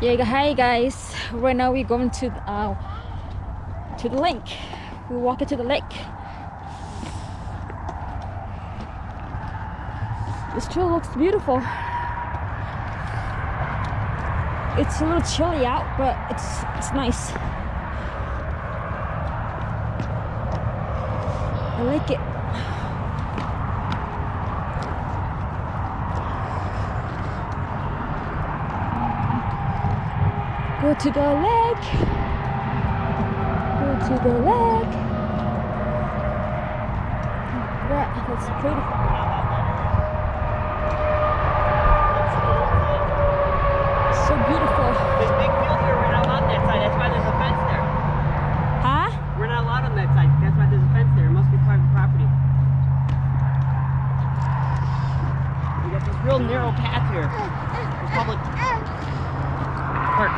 Yeah, hi guys. Right now we're going to the lake. We're walking to the lake. This trail looks beautiful. It's a little chilly out, but it's nice. I like it. Go to the lake. Go to the lake. That, that's pretty. So beautiful. This big field here, we're not allowed on that side. That's why there's a fence there. Huh? We're not allowed on that side. That's why there's a fence there. It must be private property. We got this real narrow path here. It's public park.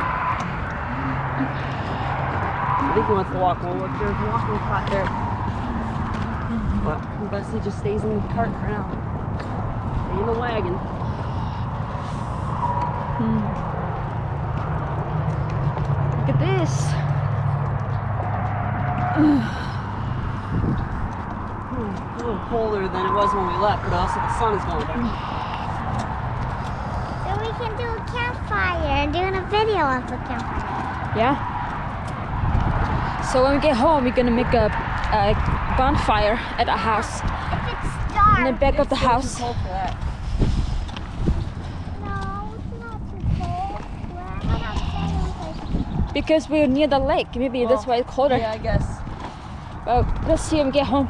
I think he wants to walk. Well, look, there's a walking spot there. But Bessie just stays in the cart for now. Stay in the wagon. Look at this. A little colder than it was when we left, but also the sun is going down. So we can do a campfire and doing a video of the campfire. Yeah. So when we get home, we're gonna make a bonfire at our house If it's dark. in the back of the house. Too cold for that. No, it's not too cold. We're not outside. Because we're near the lake. Maybe that's why it's colder. Yeah, I guess. Well, let's see when we get home. I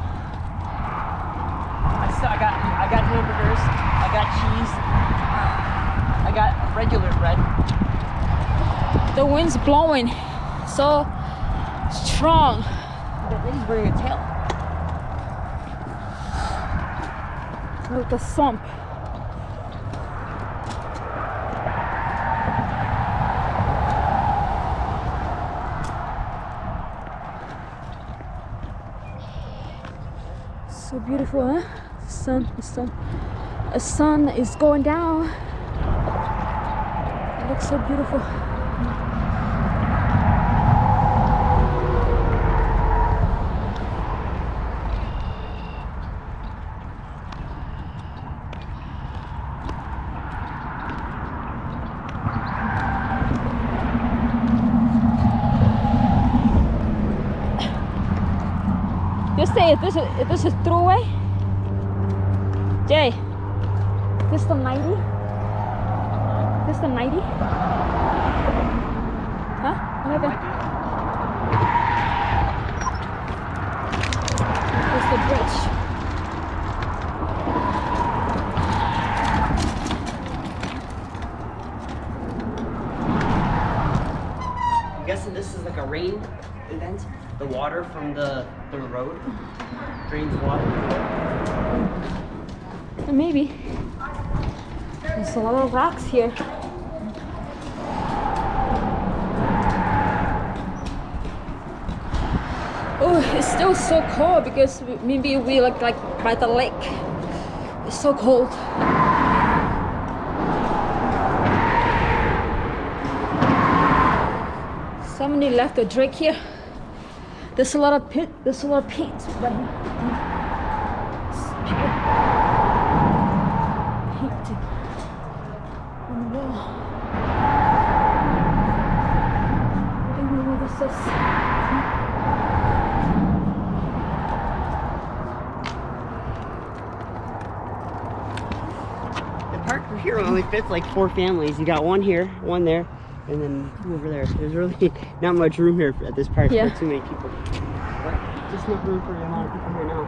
got hamburgers. I got cheese. I got regular bread. The wind's blowing so strong. That lady's wearing a tail. Look, the swamp. So beautiful, huh? The sun is going down. It looks so beautiful. You say this is throwaway? Jay, this the 90? This the 90? Huh? What happened? This the bridge. I'm guessing this is like a rain event. The water from the road drains water. Maybe. There's a lot of rocks here. Oh, it's still so cold because maybe we look like by the lake. It's so cold. Somebody left a drink here. There's a lot of paint right here. Paint on the wall. I don't know what this is. The park here only fits like 4 families. You got one here, one there, and then 2 over there. There's really not much room here at this park Yeah. for too many people. But just enough room for the amount of people here now.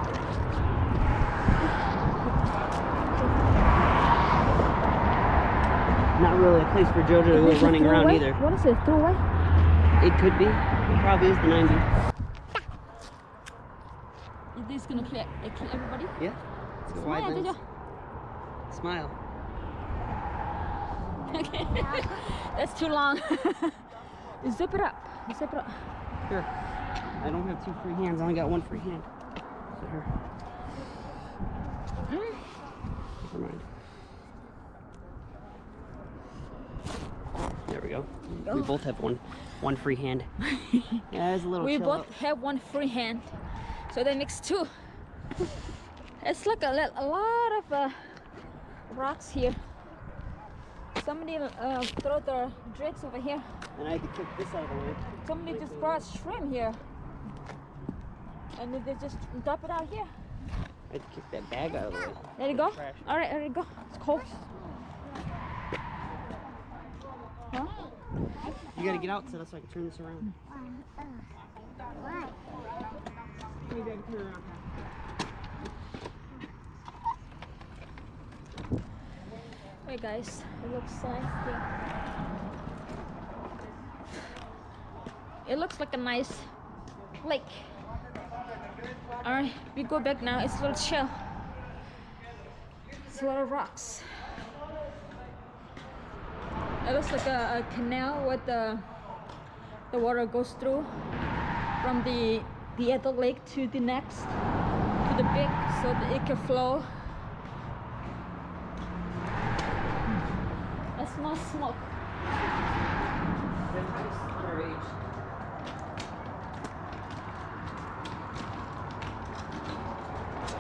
Not really a place for JoJo to go running around either. What is it? Throwaway? It could be. It probably is the 90. Is this gonna clear everybody? Yeah. It's a wide lens. Smile. Okay. That's too long. Zip it up. Zip it up. Here. I don't have 2 free hands. I only got 1 free hand. So here. Never mind. There we go. go. We both have one free hand. Yeah, it's a little We chill both out. have one free hand, so that makes two. It's like a lot of rocks here. Somebody throw their drakes over here. And I had to kick this out of the way. Somebody just brought shrimp here, and then they just dump it out here. I had to kick that bag out of the way. There you go. Trash. All right, there you go. It's cold. Huh? You gotta get out so that's so I can turn this around. What? Maybe I can turn it around. Hey guys, it looks nice here. It looks like a nice lake. Alright, we go back now. It's a little chill. It's a lot of rocks. It looks like a canal where the water goes through from the other lake to the next, to the big, so that it can flow. I smell smoke. They're nice underage.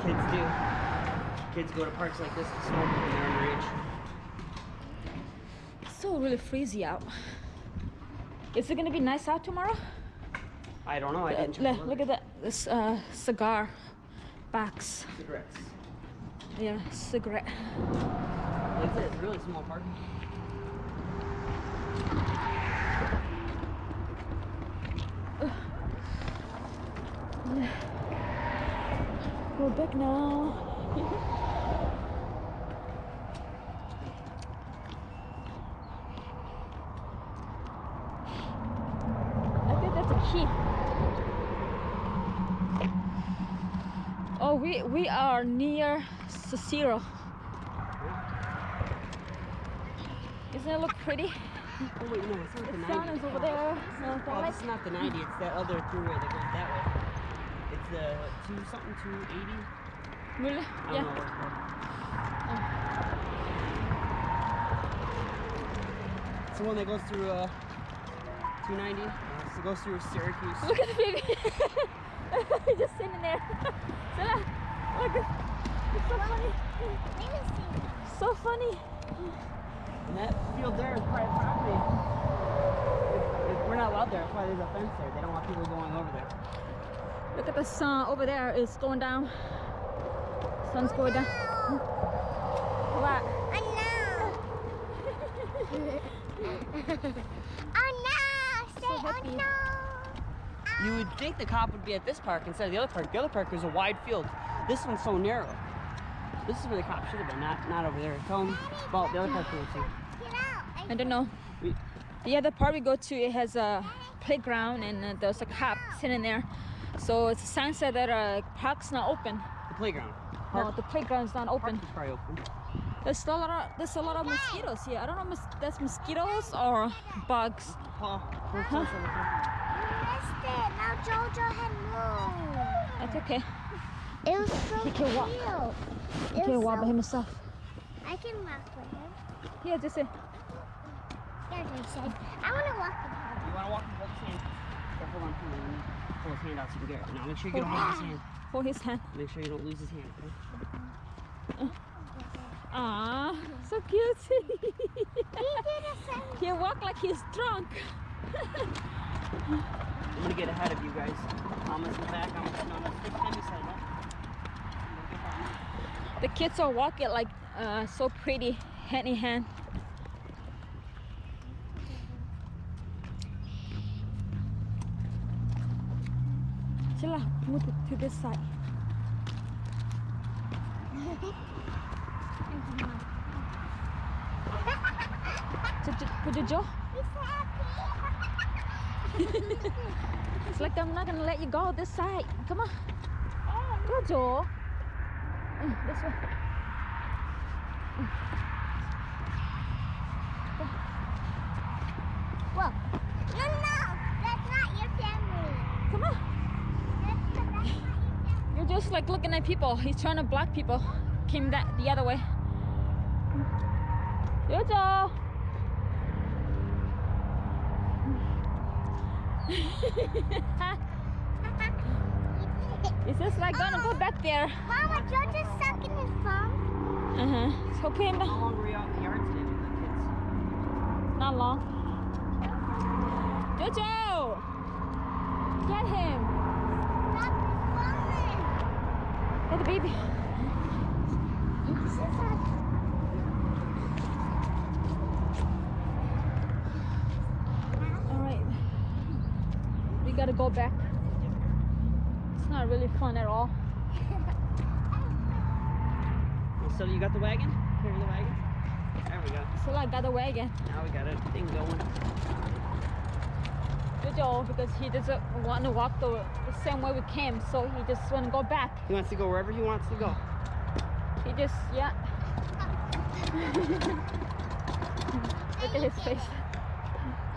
Kids do. Kids go to parks like this to smoke when they're underage. It's so really freezy out. Is it gonna be nice out tomorrow? I don't know. I didn't check the Look weather. at that. This cigar box. Cigarettes. Yeah, cigarette. Like I said, it's a really small park. We're back now. I think that's a key. Oh, we are near Cicero. Doesn't it look pretty? Oh wait, no, it's not the The 90. sun is over there. No, Oh, this is not the 90. It's that other throughway that goes that way. It's the 280. Really? I don't know Yeah. what it's called. It's the one that goes through 290. It goes through Syracuse. Look at the baby. He's just sitting there. Stella, look. It's so funny. Let me see. So funny. And that field there is private property. We're not allowed there. That's why there's a fence there. They don't want people going over there. Look at the sun over there. It's going down. Sun's going down. What? Oh no! Oh no! Say So happy. oh no! You would think the cop would be at this park instead of the other park. The other park is a wide field. This one's so narrow. This is where the cop should have been, not over there. Tell him about the other park we went to. Get out! I don't know. We, The other part we go to, it has a playground and there's a cop sitting there. So it's a sign said that park's not open. the playground. No, the playground's not Park open. is probably open. There's a lot of mosquitoes here. I don't know if that's mosquitoes or bugs. Paul, You missed it. Now Jojo had moved. That's okay. It was so He can walk. cute. He can walk by himself. I can walk with him. Here, just say. Here's what he said. I want to walk with him. You want to walk and hold his hand? Yeah, hold on, hold on. Let me pull his hand out so you can get it. Now make sure you don't lose his hand. Hold his hand. Make sure you don't lose his hand. Okay? Ah, so cute. He did a same. He walk like he's drunk. I'm gonna get ahead of you guys. Thomas in the back. I'm gonna stick him beside that. The kids are walking like so pretty, hand in hand. Sila, move to this side. Jojo, He's happy. it's like I'm not gonna let you go this side. Come on, Jojo. This way. Whoa. No, that's not your family. Come on. That's not your family. You're just like looking at people. He's trying to block people. Came that the other way. Jojo. It's just like gonna go back there. Mama, Joe just stuck in his thumb. So put him How down. long were you out in the yard today with the kids? Not long. Jojo! Get him! Stop falling. Get the baby. This is a Alright. We gotta go back. It's not really fun at all. So you got the wagon? Here, the wagon. There we go. So I got the wagon. Now we got a thing going. Jojo, because he doesn't want to walk the same way we came, so he just want to go back. He wants to go wherever he wants to go. He just, yeah. Look at his face.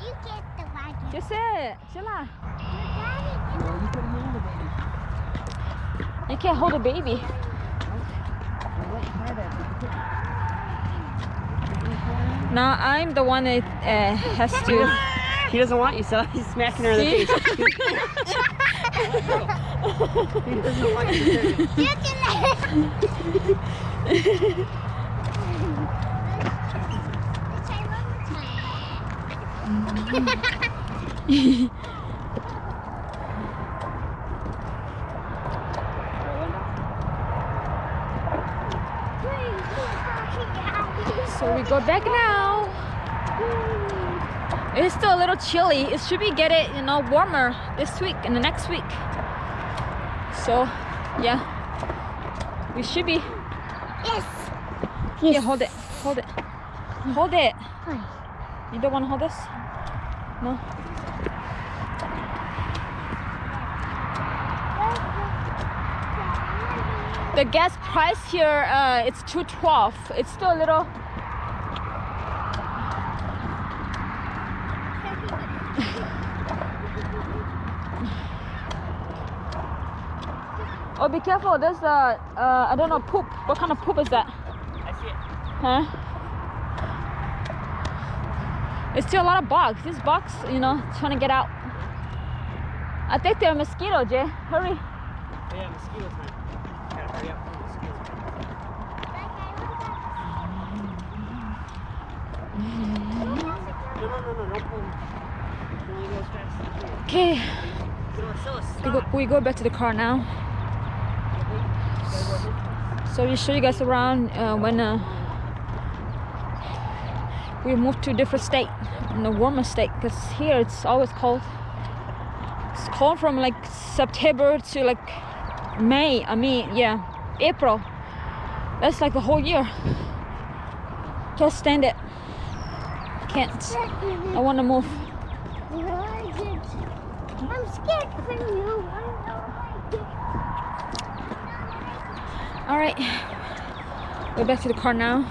You get the wagon. Just sit. Chill out. Daddy, No, you can hold the baby. You can't hold a baby. No, I'm the one that has to. He doesn't want you, so he's smacking her in the See? face. He doesn't want you to. you can Let's try one more time. So we go back now. It's still a little chilly. It should be get it, warmer this week and the next week. So, yeah, we should be. Yes. Yeah, hold it, hold it, hold it. Fine. You don't want to hold this? No. The gas price here, it's $2.12. It's still a little. Oh, be careful. There's I don't know, poop. What kind of poop is that? I see it. Huh? There's still a lot of bugs. These bugs, trying to get out. I think they're mosquito, Jay. Hurry. Oh, yeah, mosquito time. Gotta hurry up for the mosquitoes. No, don't pull. You can only go as fast as you can. Okay, Priscilla, stop. we go back to the car now. So we show you guys around when we moved to a different state, in a warmer state, because here it's always cold. It's cold from like September to like May. April. That's like the whole year. Can't stand it. Can't. I want to move. I'm scared for you. All right, we're back to the car now.